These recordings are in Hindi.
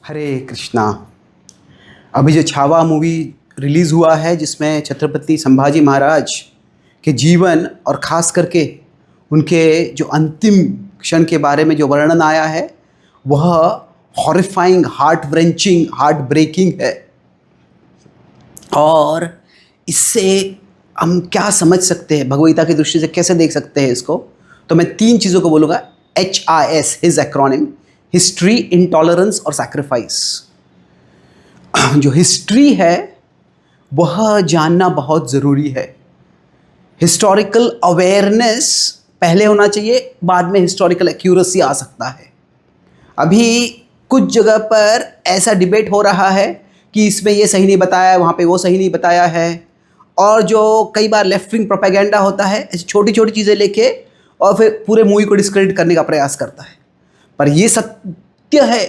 हरे कृष्णा। अभी जो छावा मूवी रिलीज़ हुआ है जिसमें छत्रपति संभाजी महाराज के जीवन और ख़ास करके उनके जो अंतिम क्षण के बारे में जो वर्णन आया है वह हॉरिफाइंग, हार्ट व्रेंचिंग, हार्ट ब्रेकिंग है। और इससे हम क्या समझ सकते हैं, भगवद्गीता की दृष्टि से कैसे देख सकते हैं इसको, तो मैं 3 चीज़ों को बोलूँगा। HIS his acronym, history, intolerance और सैक्रिफाइस। जो हिस्ट्री है वह जानना बहुत ज़रूरी है। हिस्टोरिकल अवेयरनेस पहले होना चाहिए, बाद में हिस्टोरिकल एक्यूरेसी आ सकता है। अभी कुछ जगह पर ऐसा डिबेट हो रहा है कि इसमें ये सही नहीं बताया, वहाँ पे वो सही नहीं बताया है, और जो कई बार लेफ्ट विंग प्रोपेगेंडा होता है ऐसी छोटी छोटी चीज़ें लेके और फिर पूरे मूवी को डिस्क्रेडिट करने का प्रयास करता है। पर ये सत्य है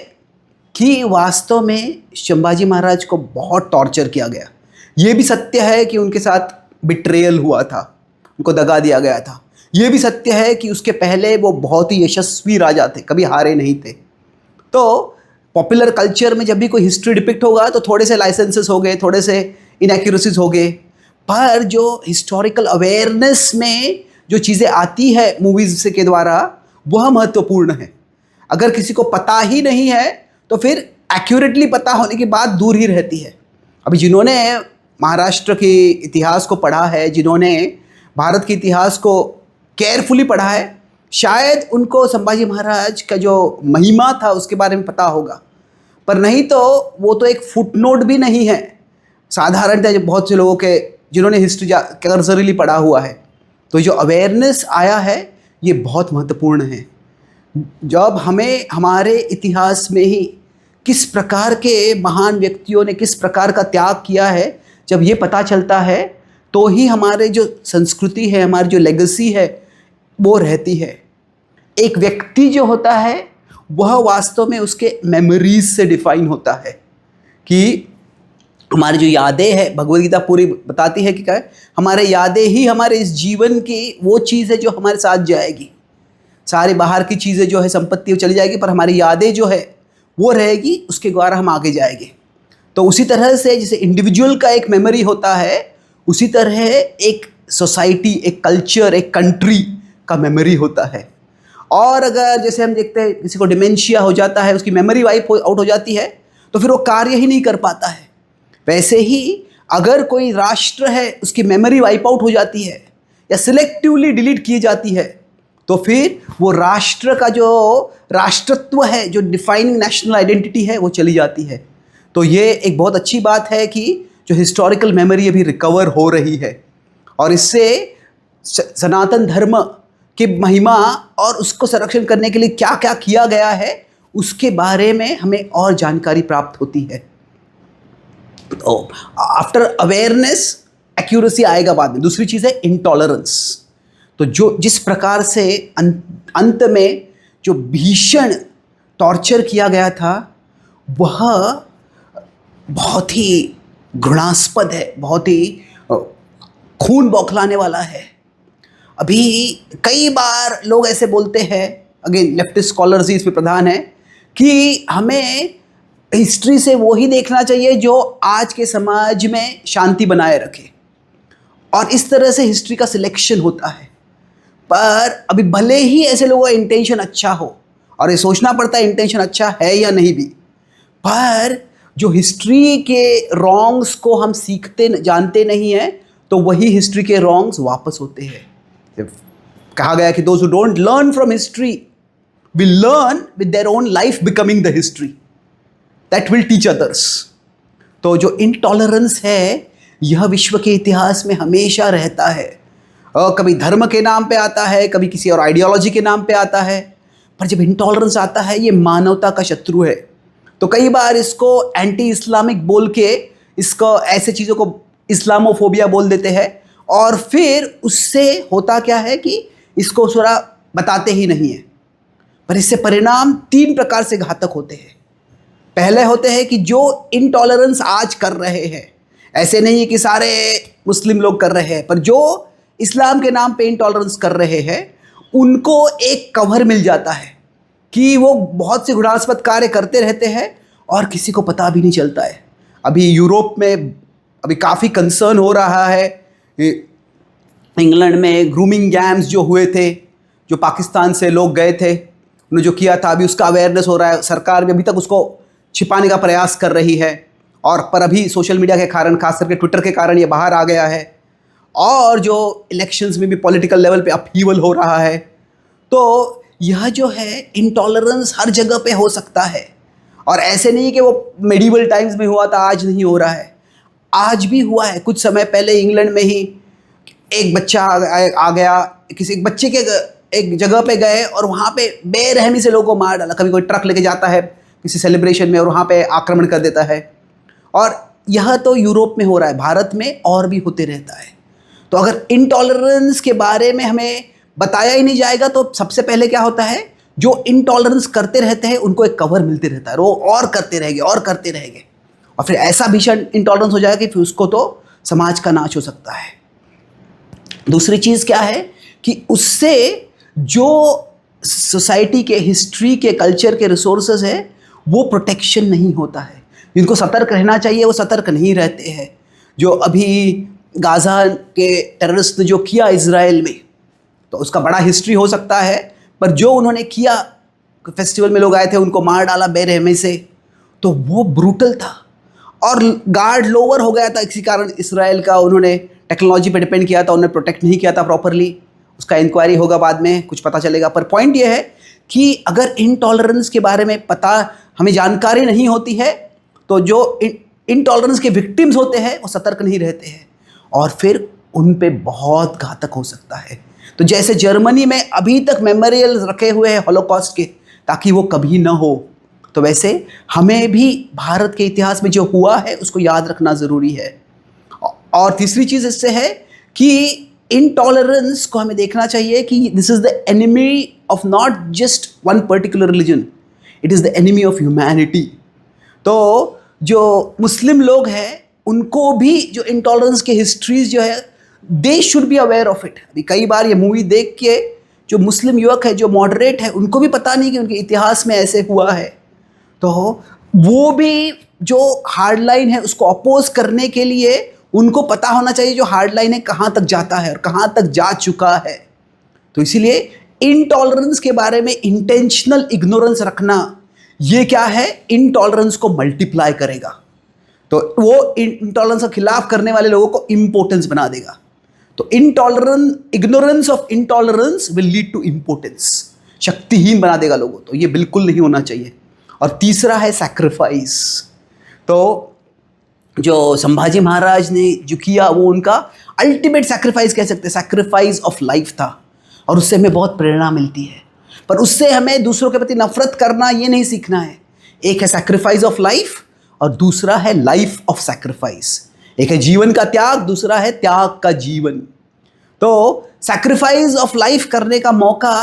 कि वास्तव में संभाजी महाराज को बहुत टॉर्चर किया गया। ये भी सत्य है कि उनके साथ बिट्रेयल हुआ था, उनको दगा दिया गया था। ये भी सत्य है कि उसके पहले वो बहुत ही यशस्वी राजा थे, कभी हारे नहीं थे। तो पॉपुलर कल्चर में जब भी कोई हिस्ट्री डिपिक्ट होगा तो थोड़े से लाइसेंसेस हो गए, थोड़े से इनएक्यूरेसीज हो गए, पर जो हिस्टोरिकल अवेयरनेस में जो चीज़ें आती है मूवीज़ से के द्वारा वह महत्वपूर्ण है। अगर किसी को पता ही नहीं है तो फिर एक्यूरेटली पता होने की बात दूर ही रहती है। अभी जिन्होंने महाराष्ट्र के इतिहास को पढ़ा है, जिन्होंने भारत के इतिहास को केयरफुली पढ़ा है, शायद उनको संभाजी महाराज का जो महिमा था उसके बारे में पता होगा। पर नहीं तो वो तो एक फुटनोट भी नहीं है साधारणतः बहुत से लोगों के, जिन्होंने हिस्ट्री कर्सरीली पढ़ा हुआ है। तो जो अवेयरनेस आया है ये बहुत महत्वपूर्ण है। जब हमें हमारे इतिहास में ही किस प्रकार के महान व्यक्तियों ने किस प्रकार का त्याग किया है, जब ये पता चलता है तो ही हमारे जो संस्कृति है, हमारी जो लेगेसी है वो रहती है। एक व्यक्ति जो होता है वह वास्तव में उसके मेमोरीज से डिफाइन होता है कि हमारी जो यादें हैं, भगवद्गीता पूरी बताती है कि क्या है, हमारे यादें ही हमारे इस जीवन की वो चीज़ है जो हमारे साथ जाएगी। सारी बाहर की चीज़ें जो है, संपत्ति चली जाएगी, पर हमारी यादें जो है वो रहेगी, उसके द्वारा हम आगे जाएंगे। तो उसी तरह से जैसे इंडिविजुअल का एक मेमोरी होता है, उसी तरह एक सोसाइटी, एक कल्चर, एक कंट्री का मेमोरी होता है। और अगर जैसे हम देखते हैं किसी को डिमेंशिया हो जाता है, उसकी मेमोरी वाइप आउट हो जाती है, तो फिर वो कार्य ही नहीं कर पाता है। वैसे ही अगर कोई राष्ट्र है उसकी मेमोरी वाइप आउट हो जाती है या सिलेक्टिवली डिलीट की जाती है, तो फिर वो राष्ट्र का जो राष्ट्रत्व है, जो डिफाइनिंग नेशनल आइडेंटिटी है, वो चली जाती है। तो ये एक बहुत अच्छी बात है कि जो हिस्टोरिकल मेमोरी अभी रिकवर हो रही है, और इससे सनातन धर्म की महिमा और उसको संरक्षण करने के लिए क्या क्या किया गया है उसके बारे में हमें और जानकारी प्राप्त होती है। तो आफ्टर अवेयरनेस एक्यूरेसी आएगा बाद में। दूसरी चीज़ है इंटॉलरेंस। तो जो जिस प्रकार से अंत में जो भीषण टॉर्चर किया गया था वह बहुत ही घृणास्पद है, बहुत ही खून बौखलाने वाला है। अभी कई बार लोग ऐसे बोलते हैं, अगेन लेफ्टिस्ट स्कॉलर्स ही इसमें प्रधान है, कि हमें हिस्ट्री से वो ही देखना चाहिए जो आज के समाज में शांति बनाए रखे, और इस तरह से हिस्ट्री का सिलेक्शन होता है। पर अभी भले ही ऐसे लोगों का इंटेंशन अच्छा हो, और ये सोचना पड़ता है इंटेंशन अच्छा है या नहीं भी, पर जो हिस्ट्री के रॉन्ग्स को हम सीखते जानते नहीं हैं तो वही हिस्ट्री के रॉन्ग्स वापस होते हैं। कहा गया कि those who don't learn from history will learn with their own life becoming the history that will teach others. तो जो इंटॉलरेंस है यह विश्व के इतिहास में हमेशा रहता है। कभी धर्म के नाम पे आता है, कभी किसी और आइडियोलॉजी के नाम पे आता है, पर जब इंटॉलरेंस आता है ये मानवता का शत्रु है। तो कई बार इसको एंटी इस्लामिक बोल के इसको ऐसे चीज़ों को इस्लामोफोबिया बोल देते हैं, और फिर उससे होता क्या है कि इसको थोड़ा बताते ही नहीं है। पर इससे परिणाम 3 प्रकार से घातक होते हैं। पहले होते हैं कि जो इंटॉलरेंस आज कर रहे हैं, ऐसे नहीं है कि सारे मुस्लिम लोग कर रहे हैं, पर जो इस्लाम के नाम पे इंटॉलरेंस कर रहे हैं उनको एक कवर मिल जाता है कि वो बहुत से घृणास्पद कार्य करते रहते हैं और किसी को पता भी नहीं चलता है। अभी यूरोप में अभी काफ़ी कंसर्न हो रहा है, इंग्लैंड में ग्रूमिंग गैम्स जो हुए थे, जो पाकिस्तान से लोग गए थे, उन्होंने जो किया था, अभी उसका अवेयरनेस हो रहा है। सरकार भी अभी तक उसको छिपाने का प्रयास कर रही है, और पर अभी सोशल मीडिया के कारण, खास करके ट्विटर के कारण ये बाहर आ गया है। और जो इलेक्शंस में भी पॉलिटिकल लेवल पे अपहीवल हो रहा है, तो यह जो है इंटॉलरेंस हर जगह पे हो सकता है। और ऐसे नहीं कि वो मेडिवल टाइम्स में हुआ था, आज नहीं हो रहा है, आज भी हुआ है। कुछ समय पहले इंग्लैंड में ही एक बच्चा आ गया, किसी एक बच्चे के एक जगह पे गए और वहाँ पे बेरहमी से लोगों को मार डाला। कभी कोई ट्रक लेके जाता है किसी सेलिब्रेशन में और वहाँ पे आक्रमण कर देता है। और यह तो यूरोप में हो रहा है, भारत में और भी होते रहता है। तो अगर इंटॉलरेंस के बारे में हमें बताया ही नहीं जाएगा तो सबसे पहले क्या होता है, जो इंटॉलरेंस करते रहते हैं उनको एक कवर मिलते रहता है, वो और करते रहेंगे और करते रहेंगे, और फिर ऐसा भीषण इंटॉलरेंस हो जाएगा कि फिर उसको तो समाज का नाश हो सकता है। दूसरी चीज़ क्या है कि उससे जो सोसाइटी के, हिस्ट्री के, कल्चर के रिसोर्सेज है वो प्रोटेक्शन नहीं होता है। जिनको सतर्क रहना चाहिए वो सतर्क नहीं रहते हैं। जो अभी गाज़ा के टेररिस्ट ने जो किया इजराइल में, तो उसका बड़ा हिस्ट्री हो सकता है, पर जो उन्होंने किया, फेस्टिवल में लोग आए थे, उनको मार डाला बेरहमी से, तो वो ब्रूटल था। और गार्ड लोअर हो गया था इसी कारण इसराइल का, उन्होंने टेक्नोलॉजी पे डिपेंड किया था, उन्होंने प्रोटेक्ट नहीं किया था प्रॉपरली। उसका इंक्वायरी होगा बाद में, कुछ पता चलेगा। पर पॉइंट ये है कि अगर इनटॉलरेंस के बारे में पता, हमें जानकारी नहीं होती है, तो जो इनटॉलरेंस के विक्टिम्स होते हैं वो सतर्क नहीं रहते हैं, और फिर उन पे बहुत घातक हो सकता है। तो जैसे जर्मनी में अभी तक मेमोरियल रखे हुए हैं हॉलोकॉस्ट के, ताकि वो कभी ना हो, तो वैसे हमें भी भारत के इतिहास में जो हुआ है उसको याद रखना ज़रूरी है। और तीसरी चीज़ इससे है कि इनटॉलरेंस को हमें देखना चाहिए कि this is the enemy of not just one particular religion, it is the enemy of humanity. तो जो मुस्लिम लोग हैं उनको भी जो इंटॉलरेंस के हिस्ट्रीज जो है, they should be aware of it. अभी कई बार ये मूवी देख के जो मुस्लिम युवक है, जो मॉडरेट है, उनको भी पता नहीं कि उनके इतिहास में ऐसे हुआ है। तो वो भी जो हार्ड लाइन है उसको अपोज करने के लिए उनको पता होना चाहिए जो हार्ड लाइन है कहाँ तक जाता है और कहाँ तक जा चुका है। तो इसीलिए इनटॉलरेंस के बारे में इंटेंशनल इग्नोरेंस रखना, ये क्या है, इनटॉलरेंस को मल्टीप्लाई करेगा। तो वो इंटॉलरेंस के खिलाफ करने वाले लोगों को इम्पोर्टेंस बना देगा। तो ignorance of intolerance will lead to importance, शक्तिहीन बना देगा लोगों। तो ये बिल्कुल नहीं होना चाहिए। और तीसरा है सैक्रिफाइस। तो जो संभाजी महाराज ने जो किया वो उनका अल्टीमेट सैक्रिफाइस कह सकते हैं, सैक्रिफाइस ऑफ लाइफ था, और उससे हमें बहुत प्रेरणा मिलती है। पर उससे हमें दूसरों के प्रति नफरत करना ये नहीं सीखना है। एक है सैक्रिफाइस ऑफ लाइफ और दूसरा है लाइफ ऑफ सैक्रिफाइस। एक है जीवन का त्याग, दूसरा है त्याग का जीवन। तो सैक्रिफाइस ऑफ लाइफ करने का मौका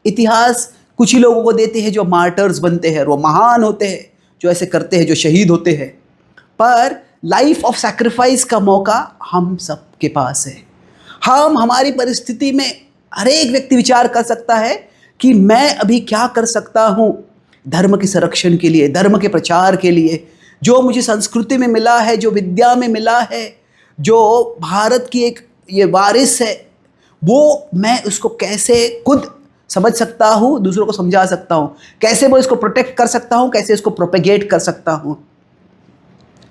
इतिहास कुछ ही लोगों को देते हैं जो मार्टर्स बनते हैं, वो महान होते हैं जो ऐसे करते हैं, जो शहीद होते हैं। पर लाइफ ऑफ सैक्रिफाइस का मौका हम सब के पास है। हमारी परिस्थिति में हर एक व्यक्ति विचार कर सकता है कि मैं अभी क्या कर सकता हूँ धर्म के संरक्षण के लिए, धर्म के प्रचार के लिए। जो मुझे संस्कृति में मिला है, जो विद्या में मिला है, जो भारत की एक ये वारिस है, वो मैं उसको कैसे खुद समझ सकता हूँ, दूसरों को समझा सकता हूँ, कैसे मैं इसको प्रोटेक्ट कर सकता हूँ, कैसे इसको प्रोपेगेट कर सकता हूँ।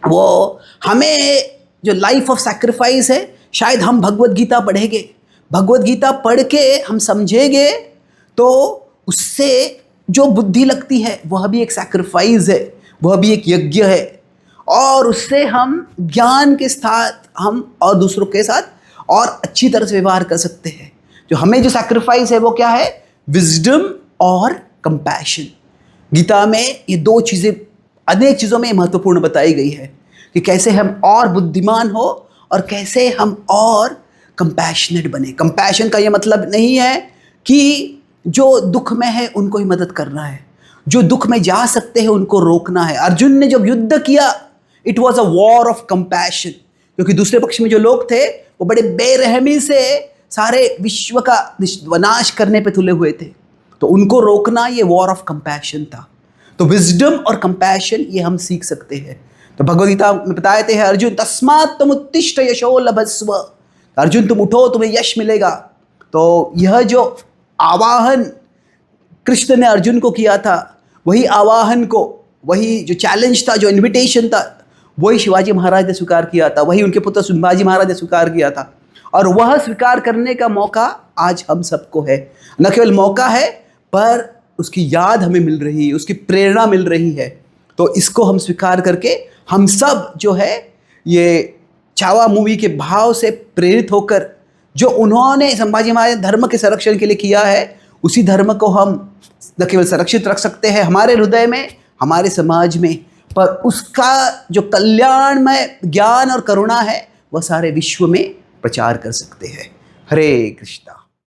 वो हमें जो लाइफ ऑफ सैक्रिफाइस है, शायद हम भगवत गीता पढ़ेंगे, भगवत गीता पढ़ के हम समझेंगे, तो उससे जो बुद्धि लगती है वह भी एक सैक्रिफाइस है, वह भी एक यज्ञ है। और उससे हम ज्ञान के साथ हम और दूसरों के साथ और अच्छी तरह से व्यवहार कर सकते हैं। जो हमें जो सैक्रिफाइस है वो क्या है, विजडम और कंपैशन। गीता में ये दो चीज़ें अनेक चीज़ों में महत्वपूर्ण बताई गई है कि कैसे हम और बुद्धिमान हो और कैसे हम और कंपैशनेट बने। कंपैशन का ये मतलब नहीं है कि जो दुख में है उनको ही मदद करना है, जो दुख में जा सकते हैं उनको रोकना है। अर्जुन ने जब युद्ध किया, it was a war of compassion, क्योंकि दूसरे पक्ष में जो लोग थे वो बड़े बेरहमी से सारे विश्व का विनाश करने पे तुले हुए थे। तो उनको रोकना ये वॉर ऑफ कंपैशन था। तो विजडम और कंपैशन ये हम सीख सकते हैं। तो भगवद गीता में बताए थे अर्जुन तस्मात् त्वमुत्तिष्ठ यशो लभस्व, अर्जुन तुम उठो तुम्हें यश मिलेगा। तो यह जो आवाहन कृष्ण ने अर्जुन को किया था, वही आवाहन को, वही जो चैलेंज था, जो इनविटेशन था, वही शिवाजी महाराज ने स्वीकार किया था, वही उनके पुत्र संभाजी महाराज ने स्वीकार किया था। और वह स्वीकार करने का मौका आज हम सबको है। न केवल मौका है पर उसकी याद हमें मिल रही है, उसकी प्रेरणा मिल रही है। तो इसको हम स्वीकार करके हम सब जो है ये छावा मूवी के भाव से प्रेरित होकर जो उन्होंने संभाजी महाराज धर्म के संरक्षण के लिए किया है, उसी धर्म को हम न केवल संरक्षित रख सकते हैं हमारे हृदय में, हमारे समाज में, पर उसका जो कल्याणमय ज्ञान और करुणा है वह सारे विश्व में प्रचार कर सकते हैं। हरे कृष्णा।